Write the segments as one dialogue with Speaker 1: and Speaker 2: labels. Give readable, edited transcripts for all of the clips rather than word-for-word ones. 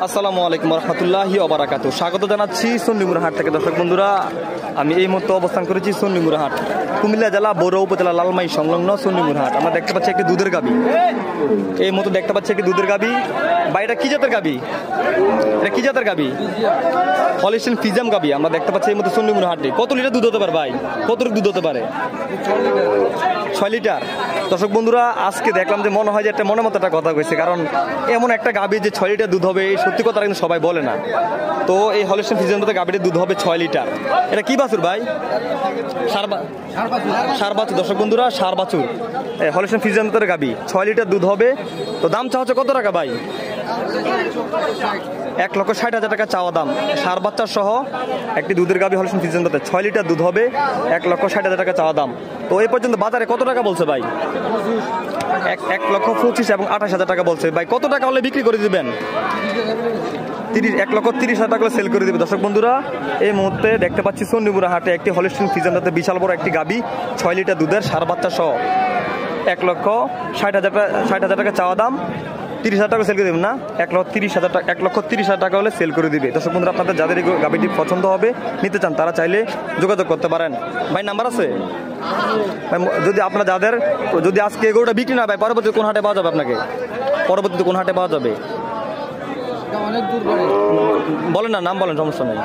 Speaker 1: আসসালামু আলাইকুম রহমতুল্লাহি ওয়া বারাকাতুহু। স্বাগত জানাচ্ছি চণ্ডীমুড়া হাট থেকে। দর্শক বন্ধুরা, আমি এই মুহূর্তে অবস্থান করেছি চণ্ডীমুড়া হাট, কুমিল্লা জেলা বড়ুয়া উপজেলা লালমাই সংলগ্ন চণ্ডীমুড়া হাট। আমরা দেখতে পাচ্ছি একটি দুধের গাবি, এই মুহূর্তে দেখতে পাচ্ছি একটি দুধের গাবি। ভাই এটা কি জাতের গাবি? এটা কি জাতের গাবি? হলিস্টিয়ান ফ্রিজিয়ান গাবি আমরা দেখতে পাচ্ছি এই মুহূর্তে চণ্ডীমুড়া হাটে। কত লিটার দুধ হতে পারে ভাই? কতটুকু দুধ হতে পারে? 6 লিটার। দর্শক বন্ধুরা, আজকে দেখলাম যে মনে হয় যে একটা মনের মতো একটা কথা কইছে, কারণ এমন একটা গাবি যে 6 লিটার দুধ হবে, এই সত্যি কথা কিন্তু সবাই বলে না। তো এই হলিস্টিয়ান ফ্রিজিয়ান মতো গাবিটির দুধ হবে 6 লিটার। এটা কি বাছুর ভাই? সার বাছুর। দর্শক বন্ধুরা, সার বাছুর হলিস্টিয়ান ফ্রিজিয়ান মতো গাবি 6 লিটার দুধ হবে। তো দাম চাওয়া হচ্ছে কত টাকা ভাই? 1,60,000 টাকা চাওয়া দাম। সার বাচ্চা সহ একটি দুধের গাবি হলিস্টিয়ান ফ্রিজিয়ান মতো 6 লিটার দুধ হবে, 1,60,000 টাকা চাওয়া দাম। তো এই পর্যন্ত বাজারে কত টাকা বলছে ভাই? 1,25,000 এবং 28,000 টাকা বলছে ভাই। কত টাকা হলে বিক্রি করে দিবেন? 1,30,000 টাকা সেল করে দিবে। দর্শক বন্ধুরা, এই মুহূর্তে দেখতে পাচ্ছি চণ্ডীমুড়া হাটে একটি হলিস্টিয়ান ফ্রিজিয়ান জাতের বিশাল বড় একটি গাবি 6 লিটার দুধের সার বাচ্চা সহ 1,60,000 টাকা চাওয়া দাম। 30,000 টাকা সেল করে দেবেন না? 1,30,000 টাকা হলে সেল করে দিবে। দর্শক বন্ধুরা, আপনাদের যাদের এই গাবিটি পছন্দ হবে, নিতে চান, তারা চাইলে যোগাযোগ করতে পারেন। ভাই নাম্বার আছে? যদি আপনার যাদের যদি আজকে এগুলোটা বিক্রি না হয়, পরবর্তীতে কোন হাটে পাওয়া যাবে আপনাকে? পরবর্তীতে কোন হাটে পাওয়া যাবে বলেন না, নাম বলেন, সমস্যা নেই।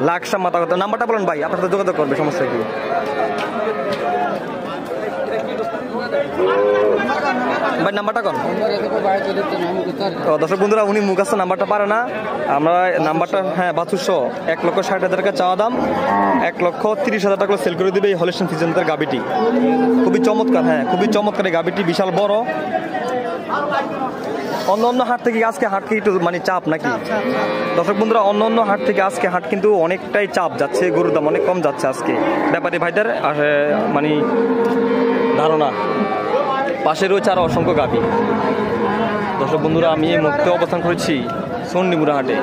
Speaker 1: লাকসা মাথা কথা নাম্বারটা বলেন ভাই, আপনার সাথে যোগাযোগ করবে, সমস্যা কি? ভাই নাম্বারটা কোন? দর্শক বন্ধুরা, উনি মুখাস্ত নাম্বারটা পারে না। আমরা নাম্বারটা, হ্যাঁ, বাছুর সহ 1,60,000 টাকা চাওয়া দাম, 1,30,000 টাকা সেল করে দিবে এই হলিস্টিয়ান ফ্রিজিয়ান গাবিটি। খুবই চমৎকার, হ্যাঁ, খুবই চমৎকার এই গাবিটি, বিশাল বড়। অন্য হাট থেকে আজকে হাট কি একটু মানে চাপ নাকি? দর্শক বন্ধুরা, অন্য হাট থেকে আজকে হাট কিন্তু অনেকটাই চাপ যাচ্ছে, গরুর দাম অনেক কম যাচ্ছে আজকে। ব্যাপারী ভাইদের মানে ধারণা পাশে রয়েছে আরো অসংখ্য গাবি। দর্শক বন্ধুরা, আমি এই মুহূর্তে অবস্থান করেছি চণ্ডীমুড়া হাটে।